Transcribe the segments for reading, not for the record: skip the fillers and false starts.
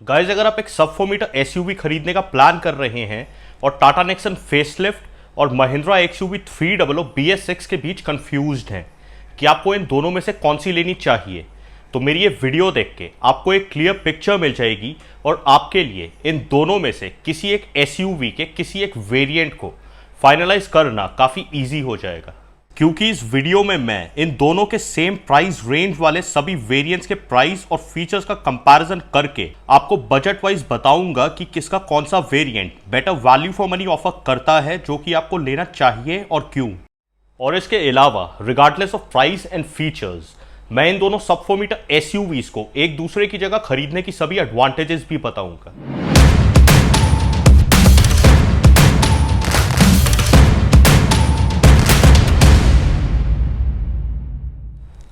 Guys, अगर आप एक सब 4 मीटर एसयूवी खरीदने का प्लान कर रहे हैं और टाटा नेक्सन फेसलिफ्ट और महिंद्रा एक्सयूवी 300 BS6 के बीच कंफ्यूज्ड हैं कि आपको इन दोनों में से कौन सी लेनी चाहिए, तो मेरी ये वीडियो देख के आपको एक क्लियर पिक्चर मिल जाएगी और आपके लिए इन दोनों में से किसी एक एसयूवी के किसी एक वेरिएंट को फाइनलाइज करना काफ़ी ईजी हो जाएगा। क्योंकि इस वीडियो में मैं इन दोनों के सेम प्राइस रेंज वाले सभी वेरिएंट्स के प्राइस और फीचर्स का कंपैरिजन करके आपको बजट वाइज बताऊंगा कि किसका कौन सा variant better value for money offer करता है, जो कि आपको लेना चाहिए और क्यों। और इसके अलावा regardless of price and features, मैं इन दोनों सब 4 मीटर एसयूवीज को एक दूसरे की जगह खरीदने की सभी एडवांटेजेस भी बताऊंगा।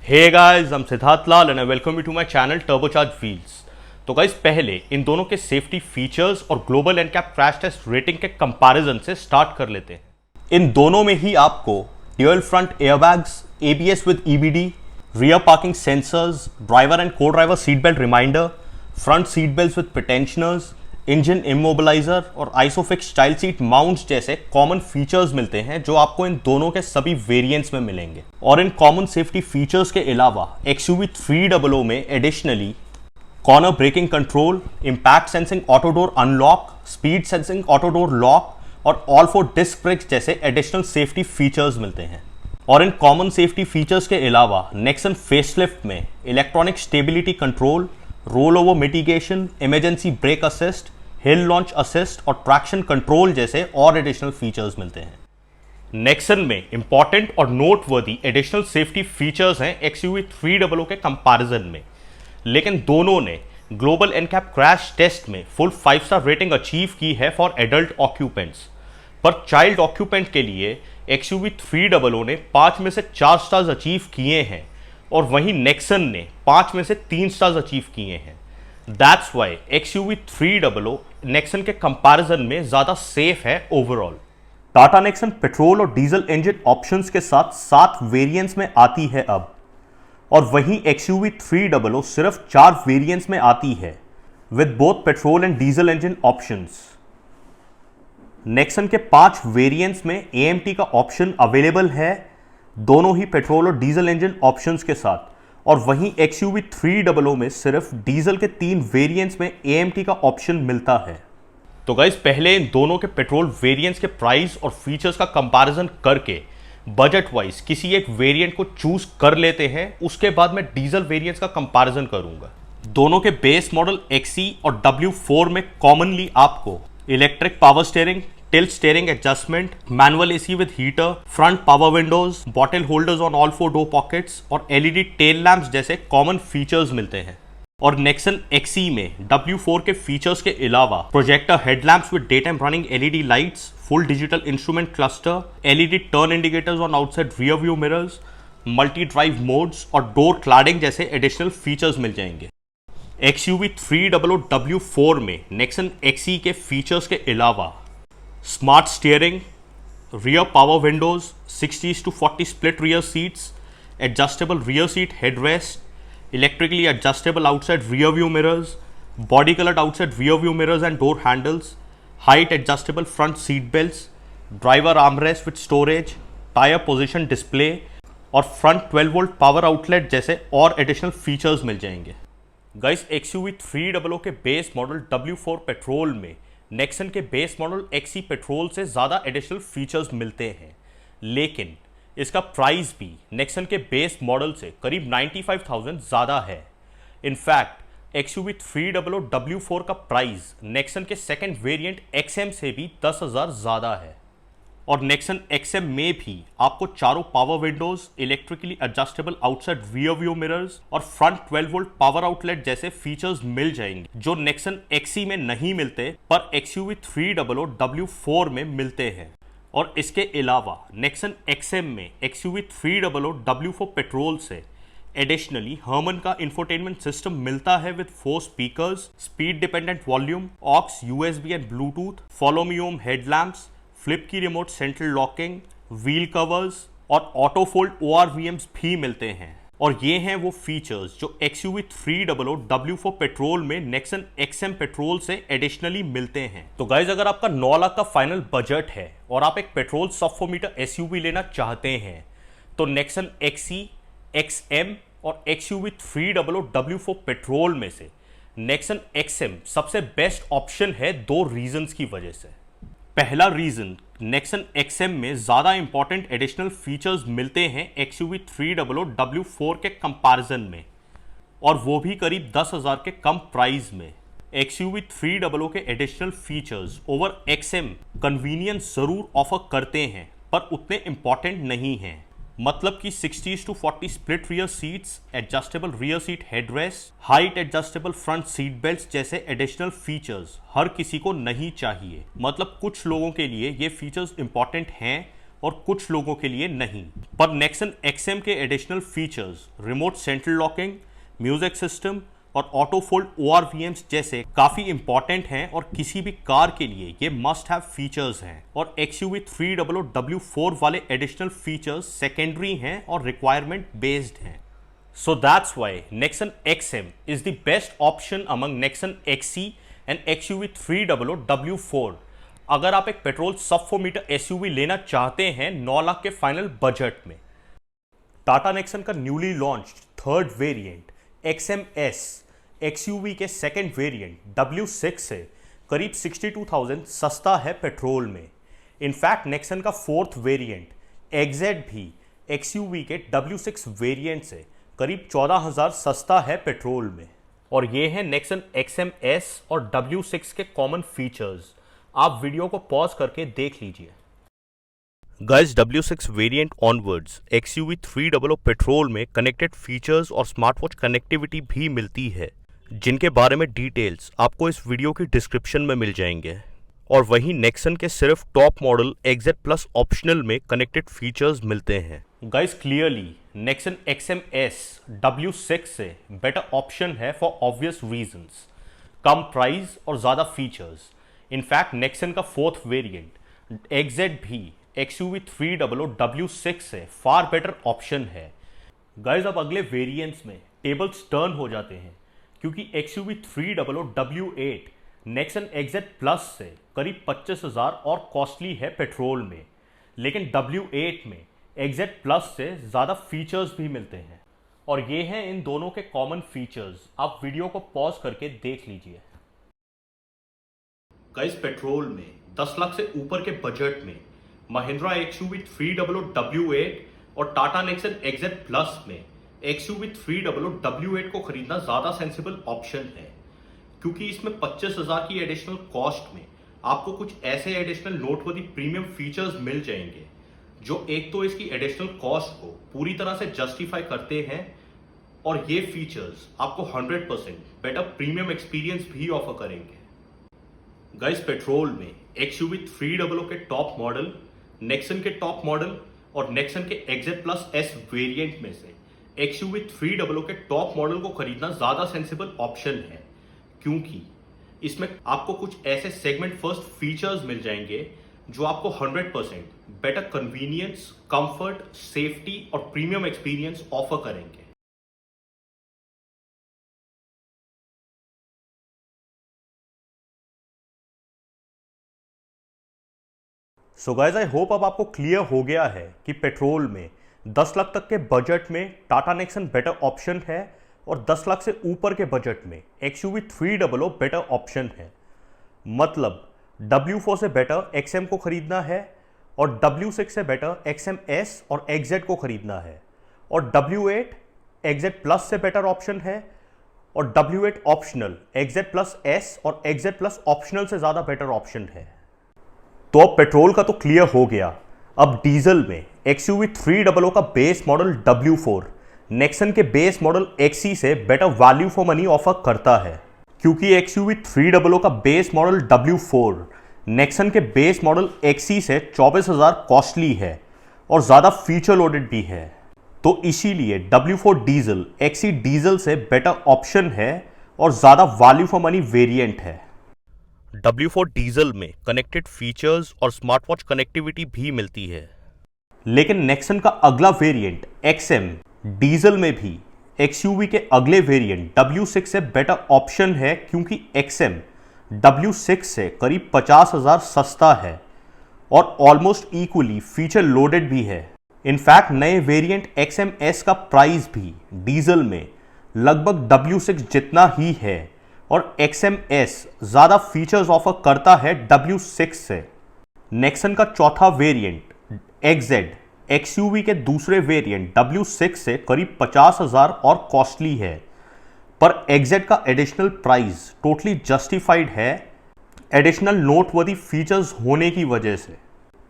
Hey guys, I'm Siddharth Lal and I welcome you to my channel turbocharge wheels. तो गाइस, पहले इन दोनों के सेफ्टी फीचर्स और global NCAP crash test rating के कंपैरिजन से स्टार्ट कर लेते हैं। इन दोनों में ही आपको dual front airbags, ABS with EBD, rear parking sensors, driver and co driver seat belt reminder, front seat belt with pretensioners, engine immobiliser और आइसोफिक्स चाइल्ड सीट माउंट्स जैसे कॉमन फीचर्स मिलते हैं, जो आपको इन दोनों के सभी वेरिएंट्स में मिलेंगे। और इन कॉमन सेफ्टी फीचर्स के अलावा एक्सयूवी 300 में additionally corner braking control, impact sensing auto door unlock, speed sensing auto door lock और ऑल 4 डिस्क ब्रेक्स जैसे एडिशनल सेफ्टी फीचर्स मिलते हैं। और इन कॉमन सेफ्टी फीचर्स के अलावा नेक्सन फेसलिफ्ट में electronic stability control, roll over mitigation, emergency brake assist, hill launch assist और ट्रैक्शन कंट्रोल जैसे और एडिशनल फीचर्स मिलते हैं। नेक्सन में इंपॉर्टेंट और नोटवर्दी एडिशनल सेफ्टी फीचर्स हैं एक्सयूवी 300 के कंपैरिजन में, लेकिन दोनों ने ग्लोबल एनकैप क्रैश टेस्ट में फुल 5 स्टार रेटिंग अचीव की है फॉर एडल्ट ऑक्यूपेंट्स। पर चाइल्ड ऑक्यूपेंट के लिए एक्सयूवी 300 ने 5 में से 4 स्टार्स अचीव किए हैं और वहीं नेक्सन ने 5 में से 3 स्टार्स अचीव किए हैं। That's why XUV 300 नेक्सन के कंपैरिजन में ज्यादा सेफ है ओवरऑल। टाटा नेक्सन पेट्रोल और डीजल इंजन ऑप्शंस के साथ 7 वेरिएंट्स में आती है अब, और वहीं XUV 300 सिर्फ 4 वेरिएंट्स में आती है with both petrol and diesel engine options. Nexon के 5 वेरिएंट्स में AMT का ऑप्शन अवेलेबल है, दोनों ही पेट्रोल और डीजल इंजन ऑप्शंस के साथ। और वहीं XUV 300 में सिर्फ डीजल के 3 वेरिएंट्स में AMT का ऑप्शन मिलता है। तो गाइस, पहले इन दोनों के पेट्रोल वेरिएंट्स के प्राइस और फीचर्स का कंपैरिजन करके बजट वाइज किसी एक वेरिएंट को चूज कर लेते हैं, उसके बाद मैं डीजल वेरिएंट्स का कंपैरिजन करूंगा। दोनों के बेस मॉडल XE और W4 में कॉमनली आपको electric power steering, tilt steering adjustment, manual AC with heater, front power windows, bottle holders on all 4 door pockets और LED tail lamps जैसे कॉमन फीचर्स मिलते हैं। और नेक्सन XE में W4 के फीचर्स के अलावा projector headlamps with day time running LED lights, full digital instrument cluster, LED turn indicators on outside rear view mirrors, multi drive modes और door cladding जैसे additional features मिल जाएंगे। XUV 300 W4 में Nexon XE के features के अलावा smart steering, rear power Windows, 60:40 split rear seats, adjustable rear seat headrest, electrically adjustable outside rear view mirrors, body coloured outside rear view mirrors and door handles, height adjustable front seat belts, driver armrest with storage, tyre position display और front 12 volt power outlet जैसे और additional features मिल जाएंगे। Guys, XUV 300 के base model W4 petrol में Nexon के base model XE petrol से ज़्यादा additional features मिलते हैं, लेकिन इसका प्राइस भी नेक्सन के बेस मॉडल से करीब 95,000 ज़्यादा है। इनफैक्ट XUV 300 W4 का प्राइस नेक्सन के सेकेंड वेरिएंट XM से भी 10,000 ज़्यादा है। और नेक्सन XM में भी आपको चारों power Windows, electrically adjustable outside rear view mirrors और फ्रंट 12 वोल्ट पावर आउटलेट जैसे फीचर्स मिल जाएंगे, जो नेक्सन XE में नहीं मिलते पर XUV 300 W4 में मिलते हैं। और इसके अलावा नेक्सन XM में XUV 300 W4 पेट्रोल से एडिशनली हर्मन का इंफोटेनमेंट सिस्टम मिलता है with 4 speakers, speed dependent volume, aux, USB and Bluetooth, follow me home headlamps, flip key remote central locking, wheel covers और ऑटो फोल्ड ORVMs भी मिलते हैं। और ये हैं वो फीचर्स जो XUV 300 W4 पेट्रोल में नेक्सन XM पेट्रोल से एडिशनली मिलते हैं। तो गाइज अगर आपका 9 लाख का फाइनल बजट है और आप एक पेट्रोल सब 4 मीटर SUV लेना चाहते हैं तो नेक्सन XE, XM और XUV 300 W4 पेट्रोल में से नेक्सन XM सबसे बेस्ट ऑप्शन है दो रीजंस की वजह से। पहला रीजन, नेक्सन XM में ज़्यादा इंपॉर्टेंट एडिशनल फीचर्स मिलते हैं XUV 300 W4 के कंपैरिजन में, और वो भी करीब 10,000 के कम प्राइस में। XUV 300 के additional features over XM convenience ज़रूर ऑफर करते हैं पर उतने इंपॉर्टेंट नहीं हैं। मतलब कि 60:40 split rear seats, adjustable rear seat headrest, height adjustable front seat belt जैसे एडिशनल फीचर्स हर किसी को नहीं चाहिए। मतलब कुछ लोगों के लिए ये फीचर्स इंपॉर्टेंट हैं और कुछ लोगों के लिए नहीं। पर नेक्सन XM के additional features remote central locking, music system और ऑटो फोल्ड ORVMs जैसे काफ़ी इंपॉर्टेंट हैं और किसी भी कार के लिए ये मस्ट हैव फीचर्स हैं। और XUV 300 W4 वाले एडिशनल फीचर्स सेकेंडरी हैं और रिक्वायरमेंट बेस्ड हैं। So that's why Nexon XM is the best option among Nexon XE and XUV 300 W4 अगर आप एक पेट्रोल सब 4 मीटर SUV लेना चाहते हैं 9 लाख के फाइनल बजट में। टाटा नेक्सन का newly launched third variant XMS XUV के सेकेंड वेरिएंट W6 से करीब 62,000 सस्ता है पेट्रोल में। इनफैक्ट नेक्सन का फोर्थ वेरिएंट XZ भी XUV के W6 वेरिएंट से करीब 14,000 सस्ता है पेट्रोल में। और ये हैं नेक्सन XMS और W6 के कॉमन फीचर्स। आप वीडियो को पॉज करके देख लीजिए। Guys W6 variant onwards XUV 300 petrol में कनेक्टेड फीचर्स और स्मार्ट वॉच कनेक्टिविटी भी मिलती है, जिनके बारे में डिटेल्स आपको इस वीडियो की डिस्क्रिप्शन में मिल जाएंगे। और वहीं नेक्सन के सिर्फ top model XZ plus optional में कनेक्टेड फीचर्स मिलते हैं। Guys clearly Nexon XMS W6 से बेटर ऑप्शन है for obvious reasons, come price और ज़्यादा फीचर्स। इनफैक्ट नेक्सन का फोर्थ वेरिएंट XZ भी XUV 300 W6 से फार बेटर ऑप्शन है। गाइज अब अगले वेरिएंट्स में टेबल्स टर्न हो जाते हैं क्योंकि XUV 300 W8 Nexon XZ plus से करीब 25,000 और कॉस्टली है पेट्रोल में, लेकिन W8 में XZ प्लस से ज़्यादा फीचर्स भी मिलते हैं। और ये हैं इन दोनों के कॉमन फीचर्स। आप वीडियो को पॉज करके देख लीजिए। गाइज पेट्रोल में 10 लाख से ऊपर के बजट में महिंद्रा XUV 300 W8 और टाटा नेक्सन XZ प्लस में XUV 300 W8 को खरीदना ज़्यादा सेंसिबल ऑप्शन है, क्योंकि इसमें 25,000 की एडिशनल कॉस्ट में आपको कुछ ऐसे एडिशनल नोटवर्दी प्रीमियम फीचर्स मिल जाएंगे जो एक तो इसकी एडिशनल कॉस्ट को पूरी तरह से जस्टिफाई करते हैं, और ये फीचर्स आपको 100% बेटर प्रीमियम एक्सपीरियंस भी ऑफर करेंगे। गाइस पेट्रोल में XUV 300 के टॉप मॉडल, नेक्सन के टॉप मॉडल और नेक्सन के XZ प्लस S वेरिएंट में से XUV 300 के टॉप मॉडल को खरीदना ज़्यादा सेंसिबल ऑप्शन है, क्योंकि इसमें आपको कुछ ऐसे सेगमेंट फर्स्ट फीचर्स मिल जाएंगे जो आपको 100% बेटर कन्वीनियंस, कंफर्ट, सेफ्टी और प्रीमियम एक्सपीरियंस ऑफर करेंगे। सो गाइज आई होप अब आपको क्लियर हो गया है कि पेट्रोल में 10 लाख तक के बजट में टाटा नेक्सन बेटर ऑप्शन है और 10 लाख से ऊपर के बजट में XUV 300 बेटर ऑप्शन है। मतलब W4 से बेटर XM को खरीदना है और W6 से बेटर XMS और XZ को खरीदना है, और W8 XZ प्लस से बेटर ऑप्शन है और W8 optional XZ plus S और XZ प्लस ऑप्शनल से ज़्यादा बेटर ऑप्शन है। तो अब पेट्रोल का तो क्लियर हो गया। अब डीजल में XUV 300 का बेस मॉडल W4 नेक्सन के बेस मॉडल XE से better value for money offer करता है, क्योंकि XUV 300 का बेस मॉडल W4 नेक्सन के बेस मॉडल XE से 24,000 कॉस्टली है और ज़्यादा फीचर लोडेड भी है। तो इसीलिए W4 डीजल XE डीजल से बेटर ऑप्शन है और ज़्यादा वैल्यू फॉर मनी वेरिएंट है। W4 डीजल में कनेक्टेड फीचर्स और स्मार्ट वॉच कनेक्टिविटी भी मिलती है। लेकिन नेक्सन का अगला वेरिएंट XM डीजल में भी XUV के अगले वेरिएंट W6 से बेटर ऑप्शन है, क्योंकि XM W6 से करीब 50,000 सस्ता है और ऑलमोस्ट इक्वली फीचर लोडेड भी है। इनफैक्ट नए वेरिएंट XMS का प्राइस भी डीजल में लगभग W6 जितना ही है और XMS ज़्यादा फीचर्स ऑफर करता है W6 से। नेक्सन का चौथा वेरिएंट XZ XUV के दूसरे वेरिएंट W6 से करीब 50,000 और कॉस्टली है, पर XZ का एडिशनल प्राइस टोटली जस्टिफाइड है एडिशनल नोटवर्दी फीचर्स होने की वजह से।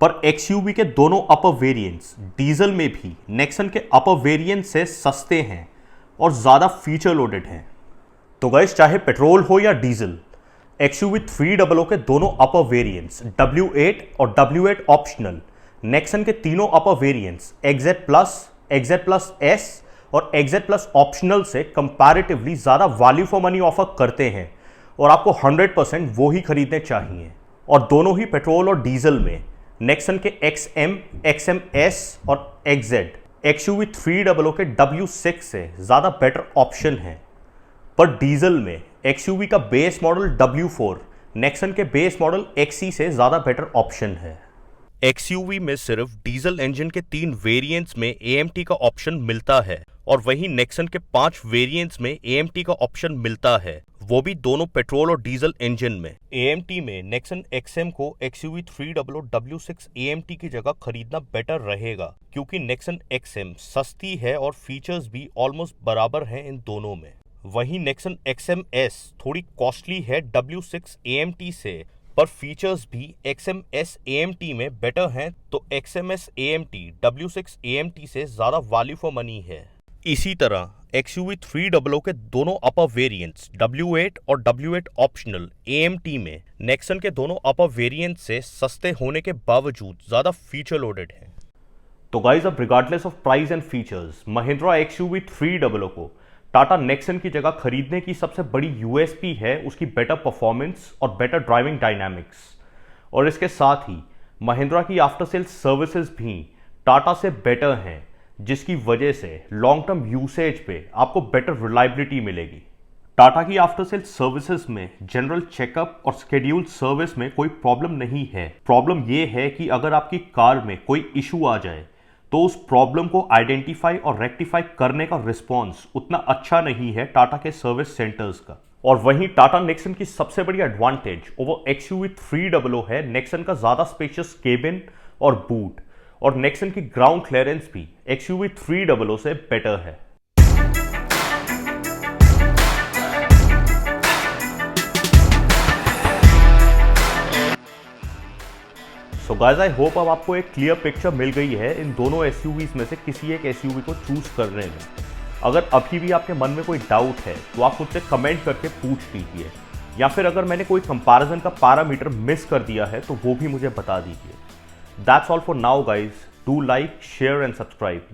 पर XUV के दोनों अपर वेरिएंट्स डीजल में भी नेक्सन के अपर वेरिएंट से सस्ते हैं और ज़्यादा फीचर लोडेड हैं। तो गाइस, चाहे पेट्रोल हो या डीजल, XUV 300 के दोनों अपर वेरिएंट्स W8 और W8 ऑप्शनल नेक्सन के तीनों अपर वेरिएंट्स XZ+ S और XZ+ ऑप्शनल से कंपैरेटिवली ज़्यादा वैल्यू फॉर मनी ऑफर करते हैं और आपको 100% वो ही खरीदने चाहिए। और दोनों ही पेट्रोल और डीजल में नेक्सन के XM, XMS और XZ XUV 300 के W6 से ज़्यादा बेटर ऑप्शन है। पर डीजल में XUV का बेस मॉडल W4 नेक्सन के बेस मॉडल XE से ज़्यादा बेटर ऑप्शन है। XUV में सिर्फ डीजल इंजन के 3 वेरिएंट्स में AMT का ऑप्शन मिलता है और वहीं नेक्सन के 5 वेरिएंट्स में AMT का ऑप्शन मिलता है, वो भी दोनों पेट्रोल और डीजल इंजन में। AMT में नेक्सन XM को XUV 300 W6 AMT की जगह खरीदना बेटर रहेगा, क्योंकि नेक्सन XM सस्ती है और फीचर्स भी ऑलमोस्ट बराबर हैं इन दोनों में। वहीं नेक्सन XMS थोड़ी कॉस्टली है W6 AMT से, पर फीचर्स भी XMS AMT में बेटर हैं, तो XMS AMT W6 AMT से ज़्यादा वैल्यू फॉर मनी है। इसी तरह XUV 300 के दोनों अपर वेरिएंट्स W8 और W8 ऑप्शनल AMT में नेक्सन के दोनों अपर वेरिएंट से सस्ते होने के बावजूद ज़्यादा फीचर लोडेड हैं। तो गाइस, अब regardless of price and features, Mahindra XUV 300 को टाटा नेक्सन की जगह खरीदने की सबसे बड़ी USP है उसकी बेटर परफॉर्मेंस और बेटर ड्राइविंग डायनामिक्स। और इसके साथ ही महिंद्रा की आफ्टर सेल सर्विसेज भी टाटा से बेटर हैं, जिसकी वजह से लॉन्ग टर्म यूसेज पे आपको बेटर रिलायबिलिटी मिलेगी। टाटा की आफ्टर सेल सर्विसेज में जनरल चेकअप और स्केड्यूल सर्विस में कोई प्रॉब्लम नहीं है। प्रॉब्लम ये है कि अगर आपकी कार में कोई इशू आ जाए तो उस प्रॉब्लम को आइडेंटिफाई और रेक्टिफाई करने का रिस्पॉन्स उतना अच्छा नहीं है टाटा के सर्विस सेंटर्स का। और वहीं टाटा नेक्सन की सबसे बड़ी एडवांटेज ओवर XUV 300 है नेक्सन का ज़्यादा स्पेशियस केबिन और बूट, और नेक्सन की ग्राउंड क्लियरेंस भी XUV 300 से बेटर है। सो गाइस, आई होप अब आपको एक क्लियर पिक्चर मिल गई है इन दोनों SUVs में से किसी एक SUV को चूज करने में। अगर अभी भी आपके मन में कोई डाउट है तो आप मुझसे कमेंट करके पूछ लीजिए, या फिर अगर मैंने कोई कंपैरिजन का पैरामीटर मिस कर दिया है तो वो भी मुझे बता दीजिए। That's all for now guys, do like, share and subscribe.